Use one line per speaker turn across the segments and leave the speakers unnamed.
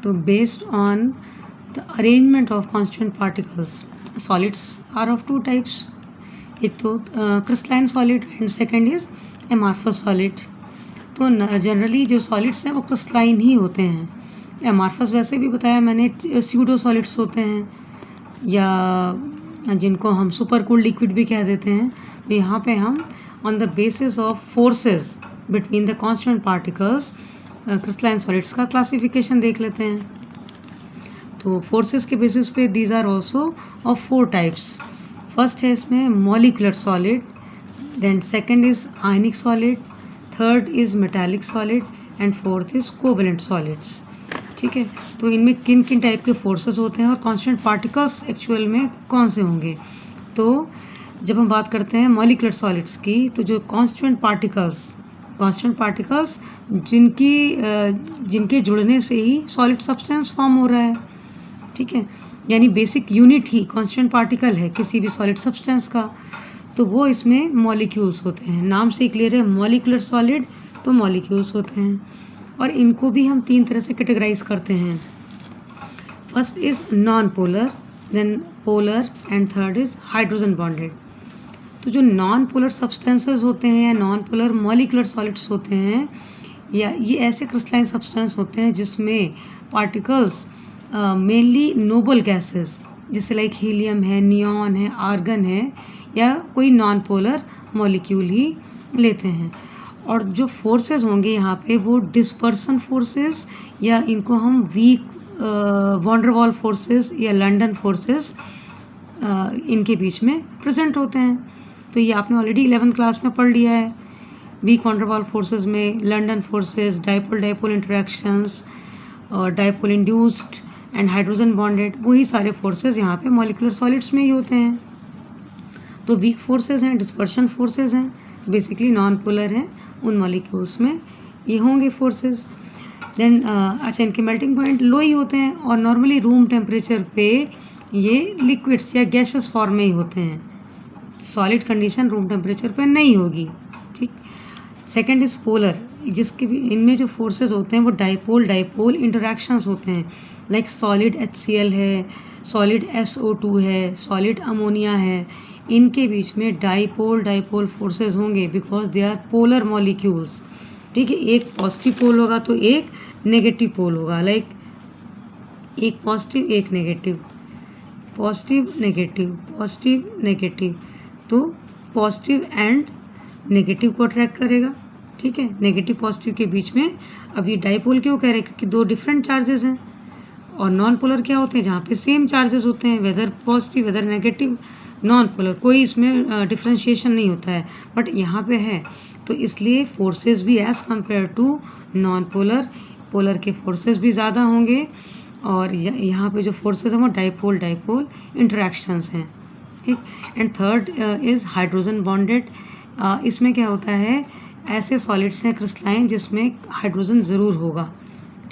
तो based on the arrangement of constituent particles, solids are of two types, एक तो crystalline solid and second is amorphous solid. तो generally जो solids हैं वो क्रिस्टलाइन ही होते हैं। एमार्फस वैसे भी बताया मैंने स्यूडो सॉलिड्स होते हैं, या जिनको हम सुपर कूल्ड लिक्विड भी कह देते हैं। तो यहाँ पे हम on the basis of forces between the constant particles crystalline solids का क्लासिफिकेशन देख लेते हैं। तो फोर्सेस के बेसिस पे these are also of 4 types. First है इसमें molecular solid, then second is ionic solid, third is metallic solid and fourth is covalent solids. ठीक है, तो इनमें किन किन टाइप के फोर्सेस होते हैं और कांस्टेंट पार्टिकल्स एक्चुअल में कौन से होंगे। तो जब हम बात करते हैं मॉलिक्यूलर सॉलिड्स की, तो जो कांस्टेंट पार्टिकल्स जिनके जुड़ने से ही सॉलिड सब्सटेंस फॉर्म हो रहा है। ठीक है, यानी बेसिक यूनिट ही कांस्टेंट पार्टिकल है किसी भी सॉलिड सब्सटेंस का, तो वो इसमें मॉलिक्यूल्स होते हैं। नाम से ही क्लियर है, मॉलिक्यूलर सॉलिड तो मॉलिक्यूल्स होते हैं। और इनको भी हम 3 तरह से कैटेगराइज करते हैं। First is non polar, then polar and third is hydrogen bonded. तो जो नॉन पोलर सब्सटेंसेस होते हैं या नॉन पोलर मॉलिक्यूलर सॉलिड्स होते हैं, या ये ऐसे क्रिस्टलाइन सब्सटेंस होते हैं जिसमें पार्टिकल्स मेनली नोबल गैसेस जैसे लाइक हीलियम है, नियॉन है, आर्गन है, या कोई नॉन पोलर मॉलिक्यूल ही लेते हैं। और जो फोर्सेस होंगे यहाँ पे वो डिस्पर्सन फोर्सेस, या इनको हम weak van der Waals forces या लंडन फोर्सेस इनके बीच में प्रेजेंट होते हैं। तो ये आपने ऑलरेडी 11th क्लास में पढ़ लिया है। Weak van der Waals forces में लंडन फोर्सेस, डाइपोल इंटरेक्शंस और dipole induced and hydrogen bonded, वही सारे फोर्सेस यहाँ पे मॉलिक्यूलर सॉलिड्स में ही होते हैं। तो वीक फोर्सेस हैं, डिस्पर्शन फोर्सेस हैं, बेसिकली नॉन पोलर हैं, उन मॉलिक्यूल्स में ये होंगे फोर्सेस। देन अच्छा, इनके मेल्टिंग पॉइंट लो ही होते हैं और नॉर्मली रूम टेम्परेचर पे ये लिक्विड्स या गैसेस फॉर्म में ही होते हैं। सॉलिड कंडीशन रूम टेम्परेचर पे नहीं होगी। ठीक, सेकेंड इज पोलर, जिसके भी इनमें जो फोर्सेस होते हैं वो डाइपोल इंटरेक्शंस होते हैं। लाइक सॉलिड HCl है, सॉलिड SO2 है, सॉलिड अमोनिया है, इनके बीच में डाइपोल फोर्सेस होंगे because they are polar molecules. ठीक है, एक पॉजिटिव पोल होगा तो एक नेगेटिव पोल होगा, लाइक एक पॉजिटिव एक नेगेटिव, पॉजिटिव नेगेटिव, तो पॉजिटिव एंड नेगेटिव को अट्रैक्ट करेगा। ठीक है, नेगेटिव पॉजिटिव के बीच में, अब ये डाइपोल क्यों कह रहे हैं, क्योंकि 2 डिफरेंट चार्जेस हैं। और नॉन पोलर क्या होते हैं, जहाँ पे सेम चार्जेस होते हैं, whether positive whether negative, non polar कोई इसमें डिफ्रेंशिएशन नहीं होता है, बट यहाँ पे है। तो इसलिए फोर्सेस भी as compared to non polar के फोर्सेस भी ज़्यादा होंगे। और यहाँ पे जो फोर्सेस हैं वो डाइपोल इंटरेक्शंस हैं। ठीक, and third is hydrogen bonded. इसमें क्या होता है, ऐसे सॉलिड्स हैं क्रिस्टलाइन जिसमें हाइड्रोजन ज़रूर होगा।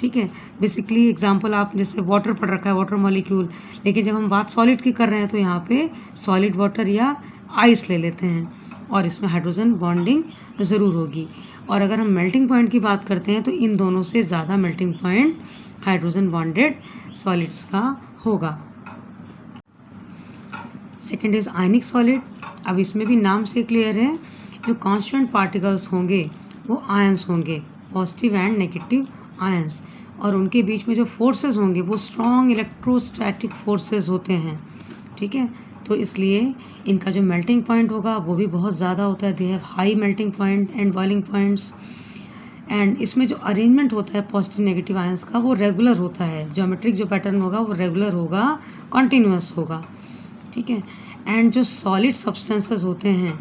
ठीक है, बेसिकली एग्जांपल आप जैसे वाटर पढ़ रखा है, वाटर मॉलिक्यूल, लेकिन जब हम बात सॉलिड की कर रहे हैं तो यहाँ पे सॉलिड वाटर या आइस ले लेते हैं और इसमें हाइड्रोजन बॉन्डिंग ज़रूर होगी। और अगर हम मेल्टिंग पॉइंट की बात करते हैं तो इन दोनों से ज़्यादा melting point hydrogen bonded solids का होगा। Second is ionic solid. अब इसमें भी नाम से क्लियर है, जो कांस्टेंट पार्टिकल्स होंगे वो आयंस होंगे, पॉजिटिव एंड नेगेटिव आयंस, और उनके बीच में जो फोर्सेस होंगे वो स्ट्रॉन्ग इलेक्ट्रोस्टैटिक फोर्सेस होते हैं। ठीक है, तो इसलिए इनका जो मेल्टिंग पॉइंट होगा वो भी बहुत ज़्यादा होता है। They have high melting point and boiling points. And इसमें जो अरेंजमेंट होता है पॉजिटिव नेगेटिव आयंस का वो रेगुलर होता है। ज्योमेट्रिक जो पैटर्न होगा वो रेगुलर होगा, कॉन्टीन्यूअस होगा। ठीक है, एंड जो सॉलिड सब्सटेंसेस होते हैं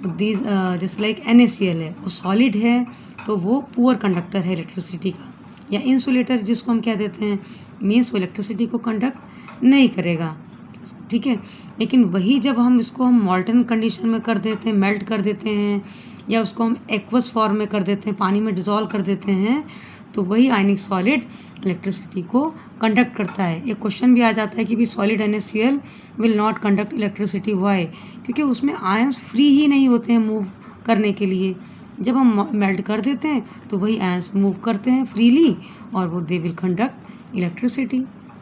दीज जैसे लाइक NaCl है, वो सॉलिड है तो वो पुअर कंडक्टर है इलेक्ट्रिसिटी का, या इंसुलेटर जिसको हम कह देते हैं, मीन्स वो इलेक्ट्रिसिटी को कंडक्ट नहीं करेगा। ठीक है, लेकिन वही जब हम इसको मॉल्टन कंडीशन में कर देते हैं, मेल्ट कर देते हैं, या उसको हम एक्वस फॉर्म में कर देते हैं, पानी में डिज़ोल्व कर देते हैं, तो वही आयनिक सॉलिड इलेक्ट्रिसिटी को कंडक्ट करता है। एक क्वेश्चन भी आ जाता है कि भी solid NaCl will not conduct electricity, why? क्योंकि उसमें आयंस फ्री ही नहीं होते हैं मूव करने के लिए। जब हम मेल्ट कर देते हैं तो वही आयंस मूव करते हैं फ्रीली और वो दे विल कंडक्ट इलेक्ट्रिसिटी।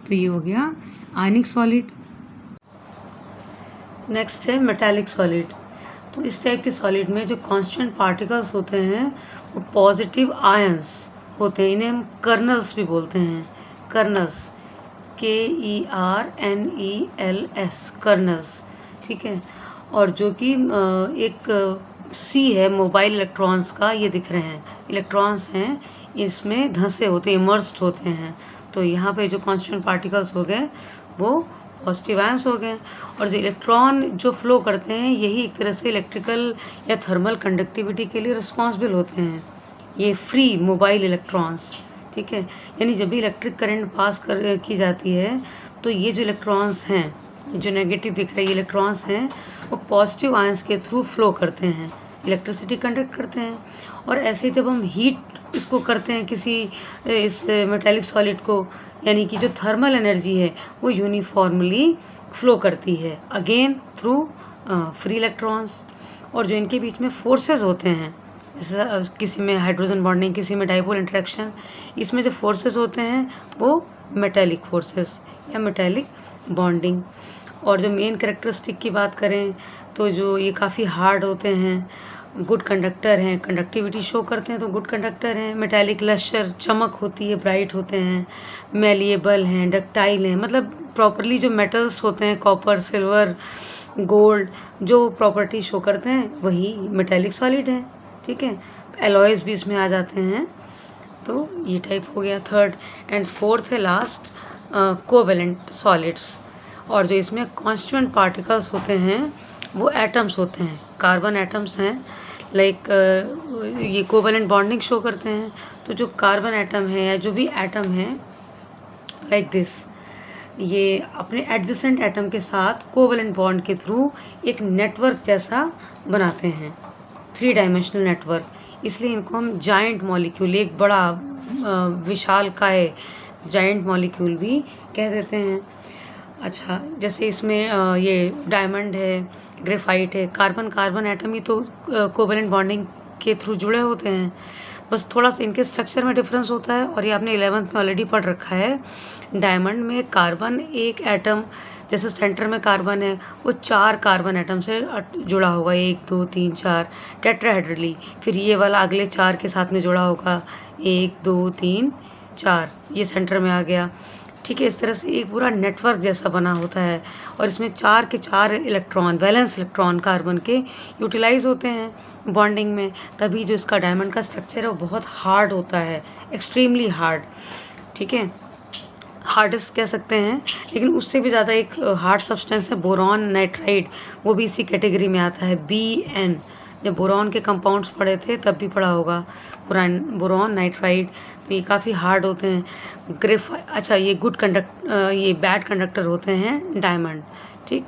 तो ये हो गया आयनिक सॉलिड। नेक्स्ट है मेटालिक सॉलिड। तो इस टाइप के सॉलिड में जो कांस्टेंट पार्टिकल्स होते हैं वो पॉजिटिव आयंस होते हैं, इन्हें हम कर्नल्स भी बोलते हैं। कर्नल्स, KERNELS, कर्नल्स, ठीक है। और जो कि एक सी है मोबाइल इलेक्ट्रॉन्स का, ये दिख रहे हैं इलेक्ट्रॉन्स हैं, इसमें धंसे होते हैं, इमर्स्ड होते हैं। तो यहाँ पे जो कांस्टेंट पार्टिकल्स हो गए वो पॉजिटिव आयंस हो गए। और जो इलेक्ट्रॉन जो फ्लो करते हैं यही एक तरह से इलेक्ट्रिकल या थर्मल कंडक्टिविटी के लिए रिस्पॉन्सिबल होते हैं, ये फ्री मोबाइल इलेक्ट्रॉन्स, ठीक है। यानी जब भी इलेक्ट्रिक करंट पास की जाती है तो ये जो इलेक्ट्रॉन्स हैं, जो नेगेटिव दिख रहे इलेक्ट्रॉन्स हैं, वो पॉजिटिव आयंस के थ्रू फ्लो करते हैं, इलेक्ट्रिसिटी कंडक्ट करते हैं। और ऐसे जब हम हीट इसको करते हैं किसी इस मेटालिक सॉलिड को, यानी कि जो थर्मल एनर्जी है वो यूनिफॉर्मली फ्लो करती है अगेन थ्रू फ्री इलेक्ट्रॉन्स। और जो इनके बीच में फोर्सेस होते हैं, जैसे किसी में हाइड्रोजन बॉन्डिंग, किसी में डाइपोल इंटरेक्शन, इसमें जो फोर्सेस होते हैं वो मेटालिक फोर्सेस या मेटालिक बॉन्डिंग। और जो मेन कैरेक्टरिस्टिक की बात करें तो जो ये काफ़ी हार्ड होते हैं, गुड कंडक्टर हैं, कंडक्टिविटी शो करते हैं तो गुड कंडक्टर हैं। मेटालिक लस्टर, चमक होती है, ब्राइट होते हैं, मेलिएबल हैं, डक्टाइल हैं, मतलब प्रॉपरली जो मेटल्स होते हैं कॉपर, सिल्वर, गोल्ड, जो प्रॉपर्टी शो करते हैं वही मेटालिक सॉलिड है, ठीक है। एलॉयज भी इसमें आ जाते हैं। तो ये टाइप हो गया थर्ड। एंड फोर्थ है लास्ट कोवेलेंट सॉलिड्स। और जो इसमें कांस्टेंट पार्टिकल्स होते हैं वो एटम्स होते हैं, कार्बन एटम्स हैं, लाइक ये कोवेलेंट बॉन्डिंग शो करते हैं। तो जो कार्बन एटम है या जो भी एटम है लाइक दिस, ये अपने एडजेसेंट एटम के साथ कोवेलेंट बॉन्ड के थ्रू एक नेटवर्क जैसा बनाते हैं, 3 डायमेंशनल नेटवर्क। इसलिए इनको हम जाइंट मॉलिक्यूल, एक बड़ा विशालकाय जाइंट मॉलिक्यूल भी कह देते हैं। अच्छा, जैसे इसमें ये डायमंड है, ग्रेफाइट है, कार्बन कार्बन एटम ही तो कोवेलेंट बॉन्डिंग के थ्रू जुड़े होते हैं, बस थोड़ा सा इनके स्ट्रक्चर में डिफरेंस होता है। और ये आपने 11th में ऑलरेडी पढ़ रखा है। डायमंड में कार्बन एक एटम, जैसे सेंटर में कार्बन है, वो 4 कार्बन एटम से जुड़ा होगा, 1 2 3 4 टेट्राहेड्रली। फिर ये वाला अगले 4 के साथ में जुड़ा होगा, 1 2 3 4, ये सेंटर में आ गया, ठीक है। इस तरह से एक पूरा नेटवर्क जैसा बना होता है। और इसमें 4 के 4 इलेक्ट्रॉन, वैलेंस इलेक्ट्रॉन कार्बन के यूटिलाइज होते हैं बॉन्डिंग में, तभी जो इसका डायमंड का स्ट्रक्चर है वो बहुत हार्ड होता है, एक्सट्रीमली हार्ड, ठीक है। हार्डेस्ट कह सकते हैं, लेकिन उससे भी ज़्यादा एक हार्ड सब्सटेंस है बोरॉन नाइट्राइड, वो भी इसी कैटेगरी में आता है, BN। जब बोरॉन के कंपाउंड्स पढ़े थे तब भी पढ़ा होगा, बोरॉन नाइट्राइड। तो ये काफ़ी हार्ड होते हैं। अच्छा, ये ये बैड कंडक्टर होते हैं डायमंड, ठीक।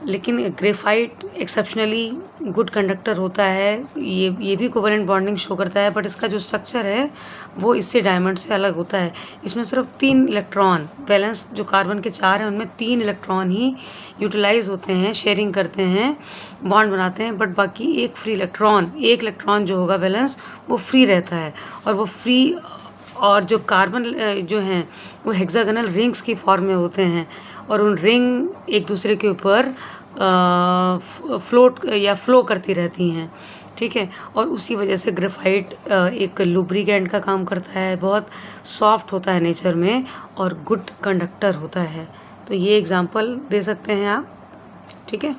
लेकिन ग्रेफाइट एक्सेप्शनली गुड कंडक्टर होता है, ये भी कोवेलेंट बॉन्डिंग शो करता है, बट इसका जो स्ट्रक्चर है वो इससे डायमंड से अलग होता है। इसमें सिर्फ 3 इलेक्ट्रॉन, बैलेंस जो कार्बन के 4 हैं उनमें 3 इलेक्ट्रॉन ही यूटिलाइज होते हैं, शेयरिंग करते हैं, बॉन्ड बनाते हैं, बट बाकी एक फ्री इलेक्ट्रॉन, एक इलेक्ट्रॉन जो होगा बैलेंस, वो फ्री रहता है। और वो फ्री, और जो कार्बन जो हैं वो हेक्सागोनल रिंग्स की फॉर्म में होते हैं, और उन रिंग एक दूसरे के ऊपर फ्लोट या फ्लो करती रहती हैं, ठीक है। और उसी वजह से ग्रेफाइट एक लुब्रिकेंट का काम करता है, बहुत सॉफ्ट होता है नेचर में और गुड कंडक्टर होता है। तो ये एग्जांपल दे सकते हैं आप, ठीक है।